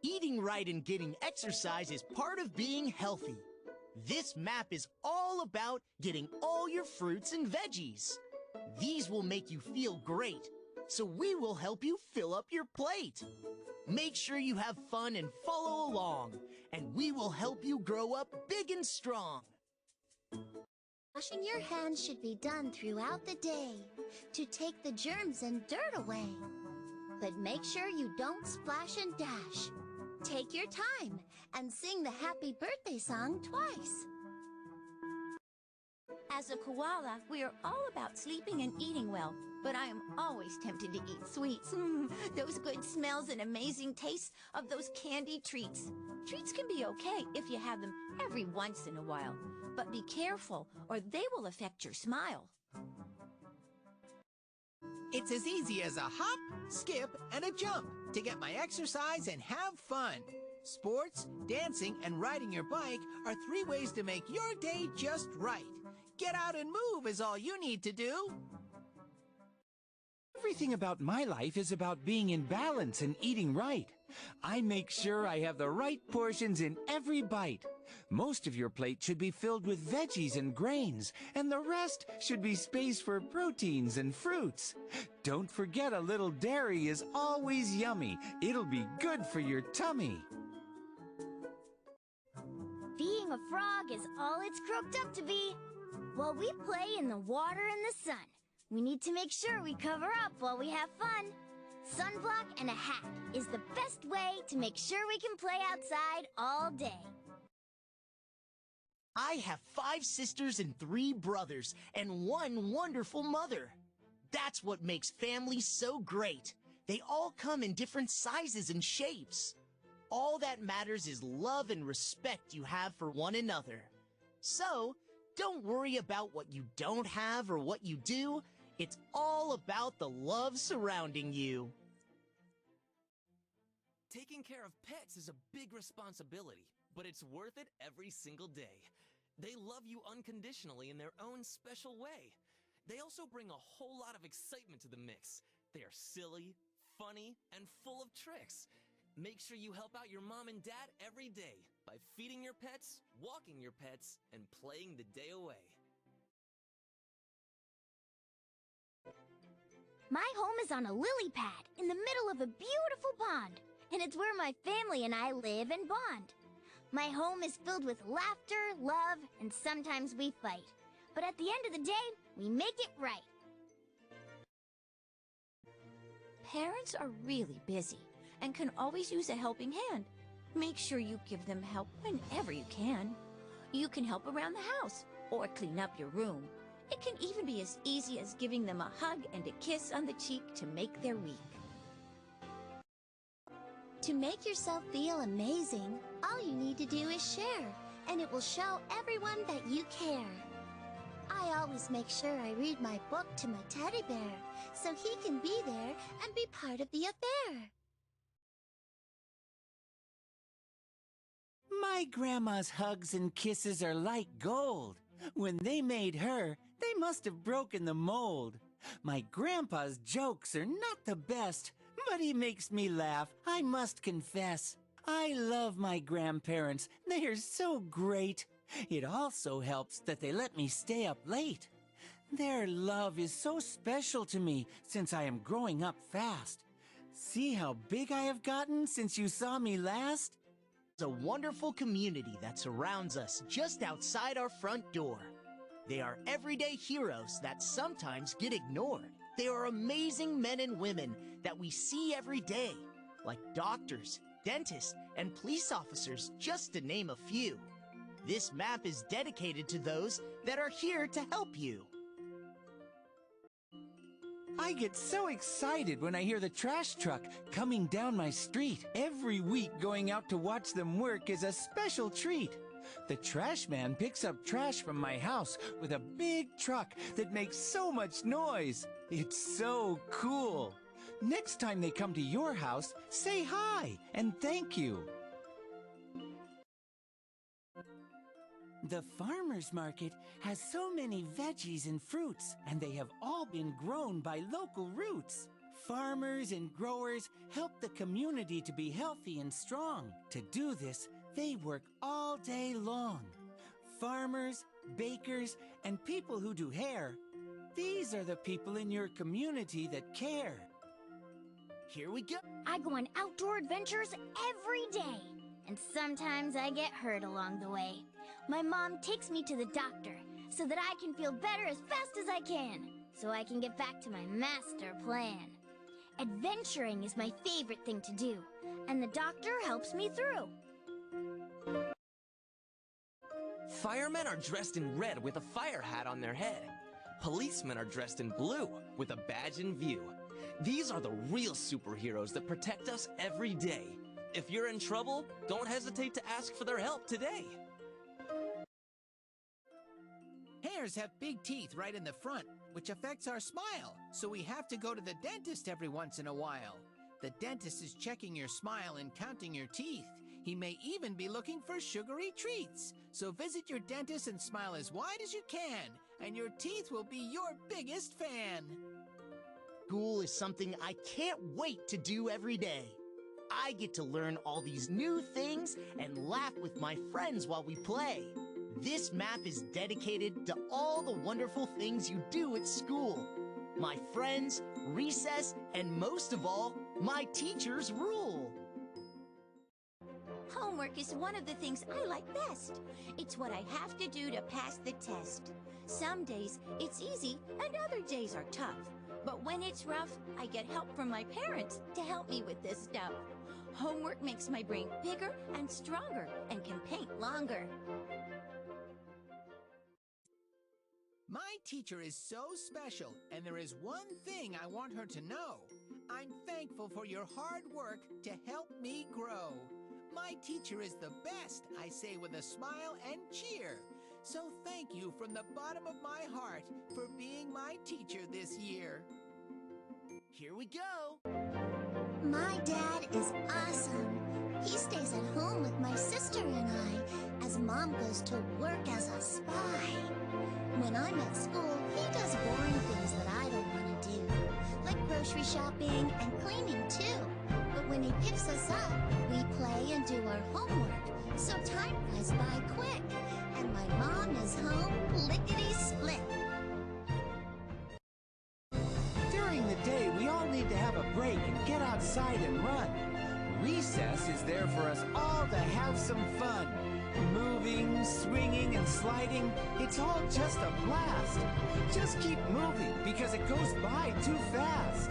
Eating right and getting exercise is part of being healthy. This map is all about getting all your fruits and veggies. These will make you feel great, so we will help you fill up your plate. Make sure you have fun and follow along, and we will help you grow up big and strong. Washing your hands should be done throughout the day to take the germs and dirt away. But make sure you don't splash and dash. Take your time and sing the happy birthday song twice. As a koala, we are all about sleeping and eating well, but I am always tempted to eat sweets. Those good smells and amazing tastes of those candy treats. Treats can be okay if you have them every once in a while, but be careful or they will affect your smile. It's as easy as a hop, skip, and a jump to get my exercise and have fun. Sports, dancing, and riding your bike are 3 ways to make your day just right. Get out and move is all you need to do. Everything about my life is about being in balance and eating right. I make sure I have the right portions in every bite. Most of your plate should be filled with veggies and grains, and the rest should be space for proteins and fruits. Don't forget a little dairy is always yummy. It'll be good for your tummy. Being a frog is all it's croaked up to be. While we play in the water and the sun, we need to make sure we cover up while we have fun. Sunblock and a hat is the best way to make sure we can play outside all day. I have 5 sisters and 3 brothers, and 1 wonderful mother. That's what makes families so great. They all come in different sizes and shapes. All that matters is love and respect you have for one another. So, don't worry about what you don't have or what you do. It's all about the love surrounding you. Taking care of pets is a big responsibility, but it's worth it every single day. They love you unconditionally in their own special way. They also bring a whole lot of excitement to the mix. They are silly, funny, and full of tricks. Make sure you help out your mom and dad every day by feeding your pets, walking your pets, and playing the day away. My home is on a lily pad in the middle of a beautiful pond, and it's where my family and I live and bond. My home is filled with laughter, love, and sometimes we fight. But at the end of the day, we make it right. Parents are really busy and can always use a helping hand. Make sure you give them help whenever you can. You can help around the house or clean up your room. It can even be as easy as giving them a hug and a kiss on the cheek to make their week. To make yourself feel amazing, all you need to do is share, and it will show everyone that you care. I always make sure I read my book to my teddy bear, so he can be there and be part of the affair. My grandma's hugs and kisses are like gold. When they made her, they must have broken the mold. My grandpa's jokes are not the best, but he makes me laugh, I must confess. I love my grandparents. They are so great. It also helps that they let me stay up late. Their love is so special to me since I am growing up fast. See how big I have gotten since you saw me last? It's a wonderful community that surrounds us just outside our front door. They are everyday heroes that sometimes get ignored. They are amazing men and women that we see every day, like doctors, dentists, and police officers, just to name a few. This map is dedicated to those that are here to help you. I get so excited when I hear the trash truck coming down my street. Every week going out to watch them work is a special treat. The trash man picks up trash from my house with a big truck that makes so much noise. It's so cool. Next time they come to your house, say hi and thank you. The farmer's market has so many veggies and fruits, and they have all been grown by local roots. Farmers and growers help the community to be healthy and strong. To do this, they work all day long. Farmers, bakers, and people who do hair, these are the people in your community that care. Here we go. I go on outdoor adventures every day, and sometimes I get hurt along the way. My mom takes me to the doctor so that I can feel better as fast as I can, so I can get back to my master plan. Adventuring is my favorite thing to do, and the doctor helps me through. Firemen are dressed in red with a fire hat on their head. Policemen are dressed in blue with a badge in view. These are the real superheroes that protect us every day. If you're in trouble, don't hesitate to ask for their help today. Hares have big teeth right in the front, which affects our smile, so we have to go to the dentist every once in a while. The dentist is checking your smile and counting your teeth. He may even be looking for sugary treats. So visit your dentist and smile as wide as you can, and your teeth will be your biggest fan. School is something I can't wait to do every day. I get to learn all these new things and laugh with my friends while we play. This map is dedicated to all the wonderful things you do at school. My friends, recess, and most of all, my teachers rule. Homework is one of the things I like best. It's what I have to do to pass the test. Some days it's easy and other days are tough. But when it's rough, I get help from my parents to help me with this stuff. Homework makes my brain bigger and stronger and can paint longer. My teacher is so special, and there is one thing I want her to know. I'm thankful for your hard work to help me grow. My teacher is the best, I say with a smile and cheer. So thank you from the bottom of my heart for being my teacher this year. Here we go. My dad is awesome. He stays at home with my sister and I, as Mom goes to work as a spy. When I'm at school, he does boring things that I don't want to do, like grocery shopping and cleaning too. But when he picks us up, we play and do our homework, so time flies by quick, and my mom is home lickety-split. During the day, we all need to have a break and get outside and run. Recess is there for us all to have some fun. Moving, swinging, and sliding, it's all just a blast. Just keep moving because it goes by too fast.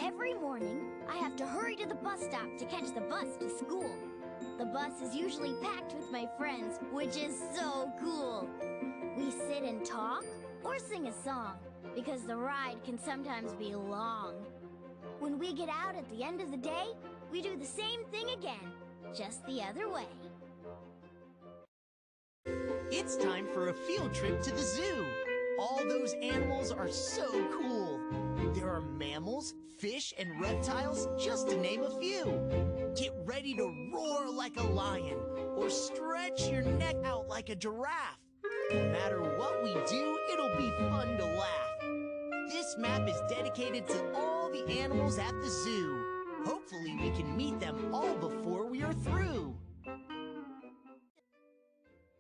Every morning, I have to hurry to the bus stop to catch the bus to school. The bus is usually packed with my friends, which is so cool. We sit and talk or sing a song, because the ride can sometimes be long. When we get out at the end of the day, we do the same thing again, just the other way. It's time for a field trip to the zoo. All those animals are so cool. There are mammals, fish, and reptiles, just to name a few. Get ready to roar like a lion, or stretch your neck out like a giraffe. No matter what we do, it'll be fun to laugh. This map is dedicated to all the animals at the zoo. Hopefully we can meet them all before we are through.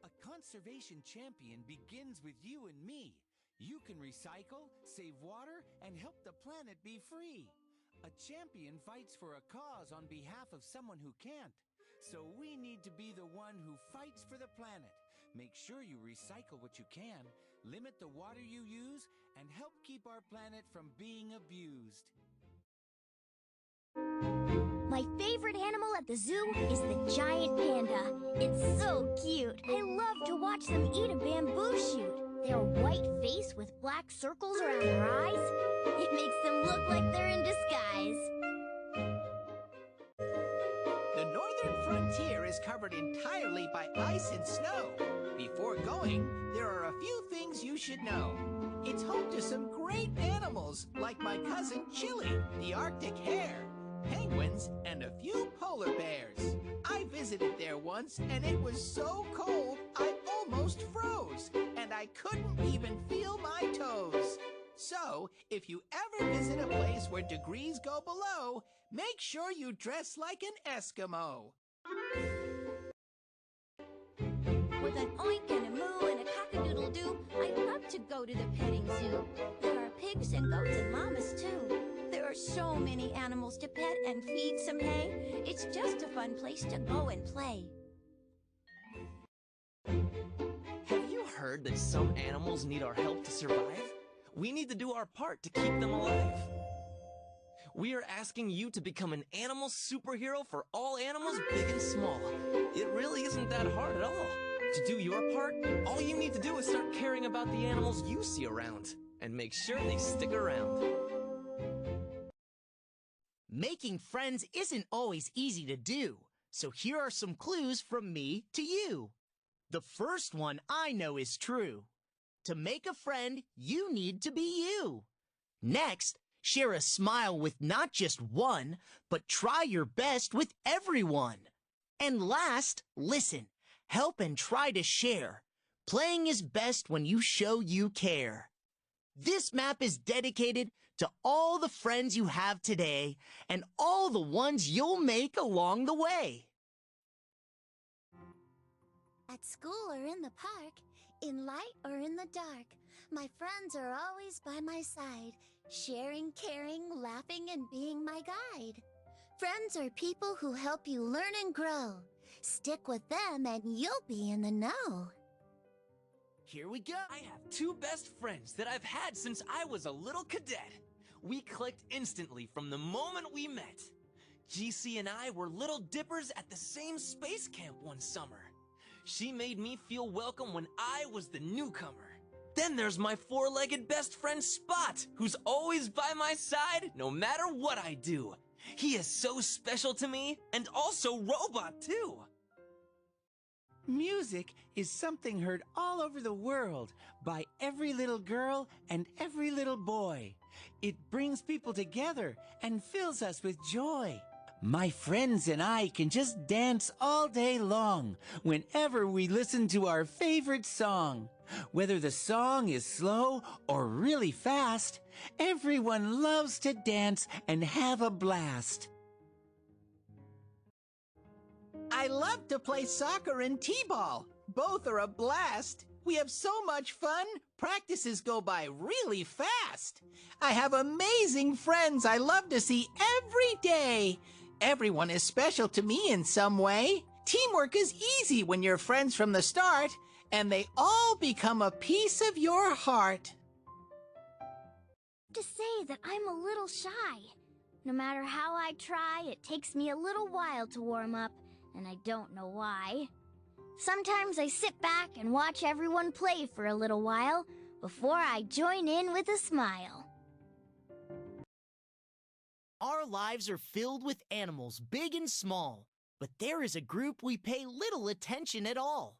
A conservation champion begins with you and me. You can recycle, save water, and help the planet be free. A champion fights for a cause on behalf of someone who can't. So we need to be the one who fights for the planet. Make sure you recycle what you can, limit the water you use, and help keep our planet from being abused. My favorite animal at the zoo is the giant panda. It's so cute. I love to watch them eat a bamboo shoot. Their white face with black circles around their eyes, it makes them look like they're in disguise. The northern frontier is covered entirely by ice and snow. Before going, there are a few things you should know. It's home to some great animals, like my cousin Chili, the Arctic hare, penguins, and a few polar bears. I visited there once, and it was so cold I almost froze, and I couldn't even feel my toes. So, if you ever visit a place where degrees go below, make sure you dress like an Eskimo. With an oink and a moo and a cock-a-doodle-doo, I'd love to go to the petting zoo. There are pigs and goats and llamas, too. There are so many animals to pet and feed some hay. It's just a fun place to go and play. Have you heard that some animals need our help to survive? We need to do our part to keep them alive. We are asking you to become an animal superhero for all animals, big and small. It really isn't that hard at all. To do your part, all you need to do is start caring about the animals you see around, and make sure they stick around. Making friends isn't always easy to do, so here are some clues from me to you. The first one I know is true. To make a friend, you need to be you. Next, share a smile with not just one, but try your best with everyone. And last, listen, help and try to share. Playing is best when you show you care. This map is dedicated to all the friends you have today and all the ones you'll make along the way. At school or in the park, in light or in the dark, my friends are always by my side, sharing, caring, laughing, and being my guide. Friends are people who help you learn and grow. Stick with them and you'll be in the know. Here we go. I have two best friends that I've had since I was a little cadet. We clicked instantly from the moment we met. GC and I were little dippers at the same space camp one summer. She made me feel welcome when I was the newcomer. Then there's my four-legged best friend Spot, who's always by my side no matter what I do. He is so special to me, and also Robot too. Music is something heard all over the world by every little girl and every little boy. It brings people together and fills us with joy. My friends and I can just dance all day long whenever we listen to our favorite song. Whether the song is slow or really fast, everyone loves to dance and have a blast. I love to play soccer and t-ball. Both are a blast. We have so much fun, practices go by really fast. I have amazing friends I love to see every day. Everyone is special to me in some way. Teamwork is easy when you're friends from the start, and they all become a piece of your heart. To say that I'm a little shy. No matter how I try, it takes me a little while to warm up, and I don't know why. Sometimes I sit back and watch everyone play for a little while before I join in with a smile. Our lives are filled with animals, big and small, but there is a group we pay little attention at all.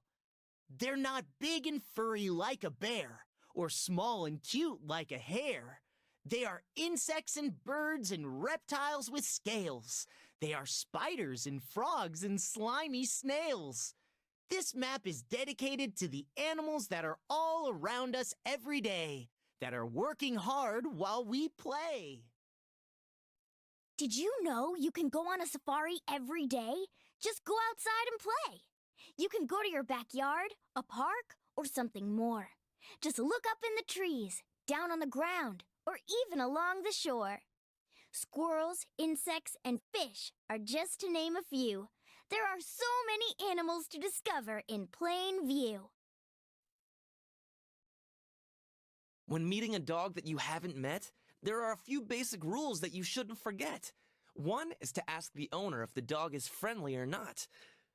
They're not big and furry like a bear, or small and cute like a hare. They are insects and birds and reptiles with scales. They are spiders and frogs and slimy snails. This map is dedicated to the animals that are all around us every day, that are working hard while we play. Did you know you can go on a safari every day? Just go outside and play. You can go to your backyard, a park, or something more. Just look up in the trees, down on the ground, or even along the shore. Squirrels, insects, and fish are just to name a few. There are so many animals to discover in plain view. When meeting a dog that you haven't met, there are a few basic rules that you shouldn't forget. One is to ask the owner if the dog is friendly or not.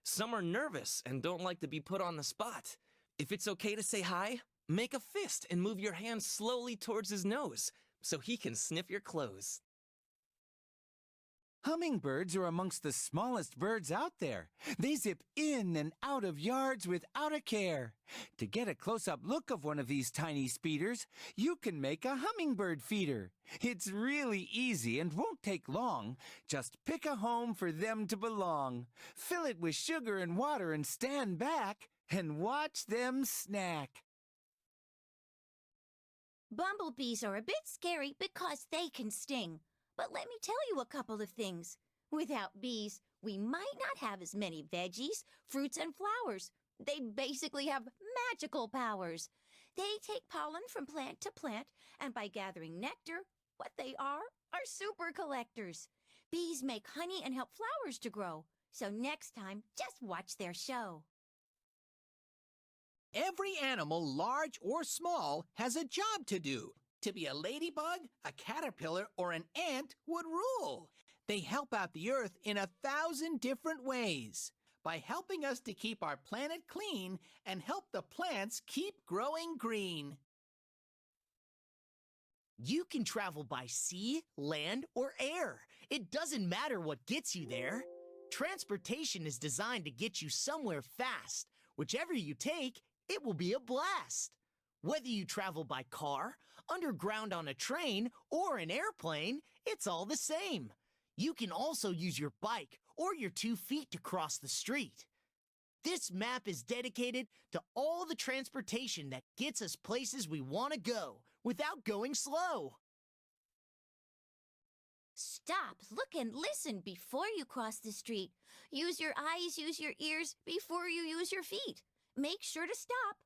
Some are nervous and don't like to be put on the spot. If it's okay to say hi, make a fist and move your hand slowly towards his nose so he can sniff your clothes. Hummingbirds are amongst the smallest birds out there. They zip in and out of yards without a care. To get a close-up look of one of these tiny speeders, you can make a hummingbird feeder. It's really easy and won't take long. Just pick a home for them to belong. Fill it with sugar and water and stand back and watch them snack. Bumblebees are a bit scary because they can sting. But let me tell you a couple of things. Without bees, we might not have as many veggies, fruits, and flowers. They basically have magical powers. They take pollen from plant to plant, and by gathering nectar, what they are super collectors. Bees make honey and help flowers to grow. So next time, just watch their show. Every animal, large or small, has a job to do. To be a ladybug, a caterpillar, or an ant would rule. They help out the earth in 1,000 different ways by helping us to keep our planet clean and help the plants keep growing green. You can travel by sea, land, or air. It doesn't matter what gets you there. Transportation is designed to get you somewhere fast. Whichever you take, it will be a blast. Whether you travel by car, underground on a train, or an airplane, it's all the same. You can also use your bike or your 2 feet to cross the street. This map is dedicated to all the transportation that gets us places we want to go without going slow. Stop, look, and listen before you cross the street. Use your eyes, use your ears before you use your feet. Make sure to stop.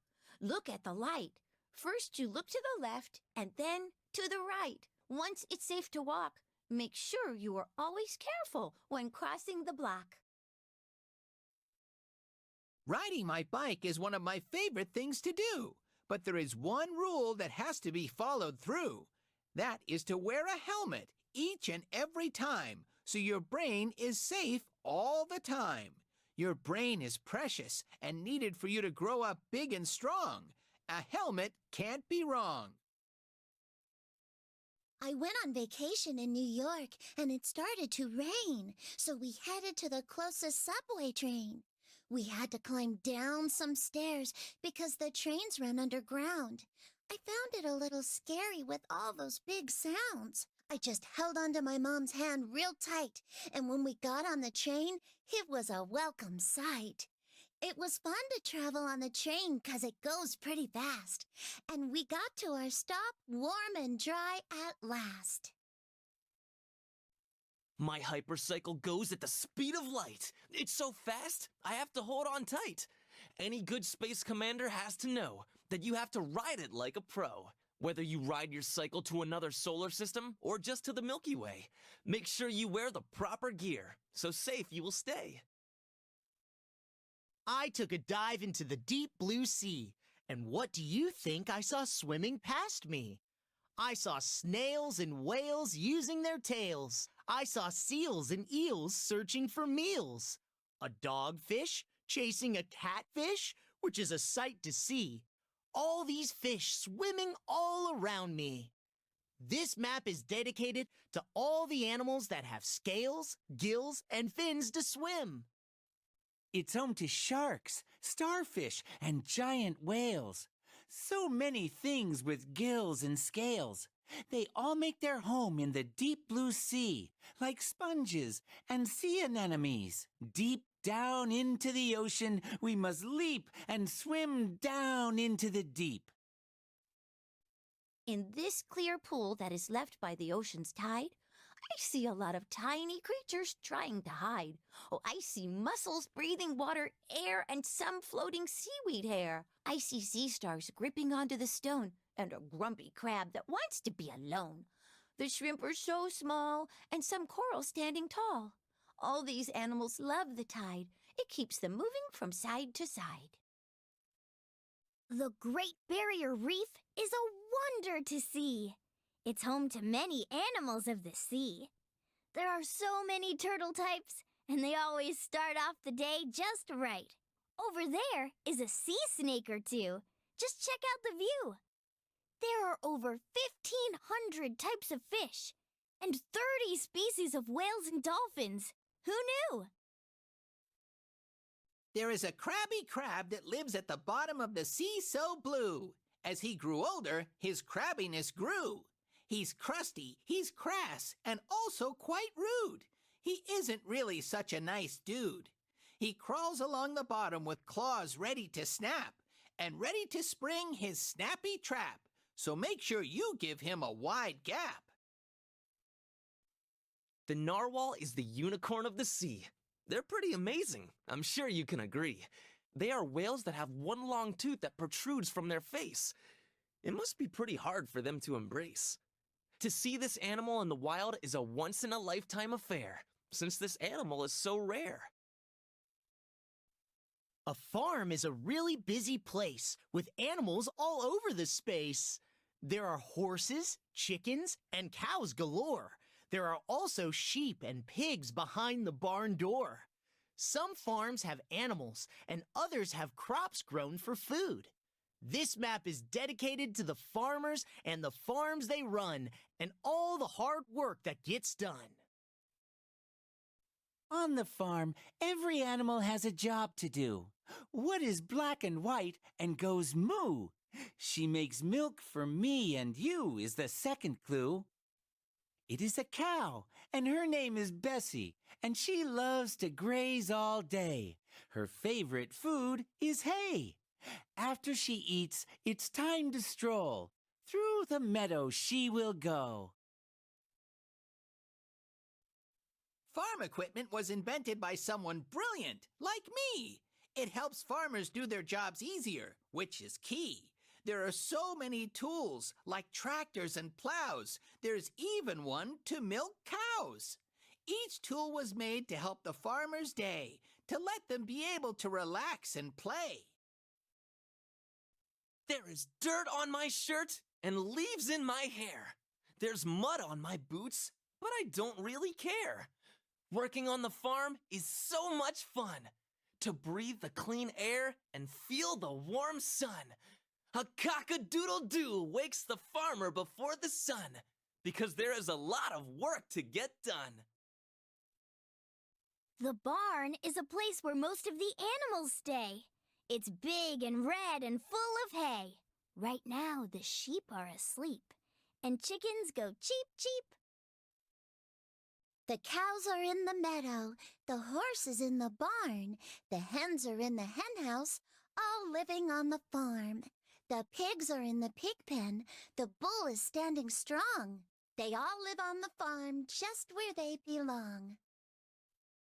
Look at the light. First, you look to the left and then to the right. Once it's safe to walk, make sure you are always careful when crossing the block. Riding my bike is one of my favorite things to do, but there is one rule that has to be followed through. That is to wear a helmet each and every time, so your brain is safe all the time. Your brain is precious and needed for you to grow up big and strong. A helmet can't be wrong. I went on vacation in New York, and it started to rain, so we headed to the closest subway train. We had to climb down some stairs because the trains run underground. I found it a little scary with all those big sounds. I just held onto my mom's hand real tight, and when we got on the train, it was a welcome sight. It was fun to travel on the train because it goes pretty fast, and we got to our stop warm and dry at last. My hypercycle goes at the speed of light. It's so fast, I have to hold on tight. Any good space commander has to know that you have to ride it like a pro. Whether you ride your cycle to another solar system or just to the Milky Way, make sure you wear the proper gear, so safe you will stay. I took a dive into the deep blue sea, and what do you think I saw swimming past me? I saw snails and whales using their tails. I saw seals and eels searching for meals. A dogfish chasing a catfish, which is a sight to see. All these fish swimming all around me. This map is dedicated to all the animals that have scales, gills, and fins to swim. It's home to sharks, starfish, and giant whales. So many things with gills and scales. They all make their home in the deep blue sea, like sponges and sea anemones. Deep down into the ocean, we must leap and swim down into the deep. In this clear pool that is left by the ocean's tide, I see a lot of tiny creatures trying to hide. Oh, I see mussels breathing water, air, and some floating seaweed hair. I see sea stars gripping onto the stone and a grumpy crab that wants to be alone. The shrimp are so small and some coral standing tall. All these animals love the tide. It keeps them moving from side to side. The Great Barrier Reef is a wonder to see. It's home to many animals of the sea. There are so many turtle types, and they always start off the day just right. Over there is a sea snake or two. Just check out the view. There are over 1,500 types of fish and 30 species of whales and dolphins. Who knew? There is a crabby crab that lives at the bottom of the sea so blue. As he grew older, his crabbiness grew. He's crusty, he's crass, and also quite rude. He isn't really such a nice dude. He crawls along the bottom with claws ready to snap and ready to spring his snappy trap. so make sure you give him a wide gap. The narwhal is the unicorn of the sea. They're pretty amazing. I'm sure you can agree. They are whales that have one long tooth that protrudes from their face. It must be pretty hard for them to embrace. To see this animal in the wild is a once-in-a-lifetime affair, since this animal is so rare. A farm is a really busy place with animals all over the space. There are horses, chickens, and cows galore. There are also sheep and pigs behind the barn door. Some farms have animals, and others have crops grown for food. This map is dedicated to the farmers and the farms they run, and all the hard work that gets done. On the farm, every animal has a job to do. Wood is black and white and goes moo. She makes milk for me and you is the second clue. It is a cow, and her name is Bessie, and she loves to graze all day. Her favorite food is hay. After she eats, it's time to stroll. Through the meadow she will go. Farm equipment was invented by someone brilliant, like me. It helps farmers do their jobs easier, which is key. There are so many tools, like tractors and plows. There's even one to milk cows. Each tool was made to help the farmer's day, to let them be able to relax and play. There is dirt on my shirt and leaves in my hair. There's mud on my boots, but I don't really care. Working on the farm is so much fun. To breathe the clean air and feel the warm sun. A cock-a-doodle-doo wakes the farmer before the sun, because there is a lot of work to get done. The barn is a place where most of the animals stay. It's big and red and full of hay. Right now, the sheep are asleep, and chickens go cheep, cheep. The cows are in the meadow, the horses in the barn, the hens are in the hen house, all living on the farm. The pigs are in the pig pen, the bull is standing strong. They all live on the farm just where they belong.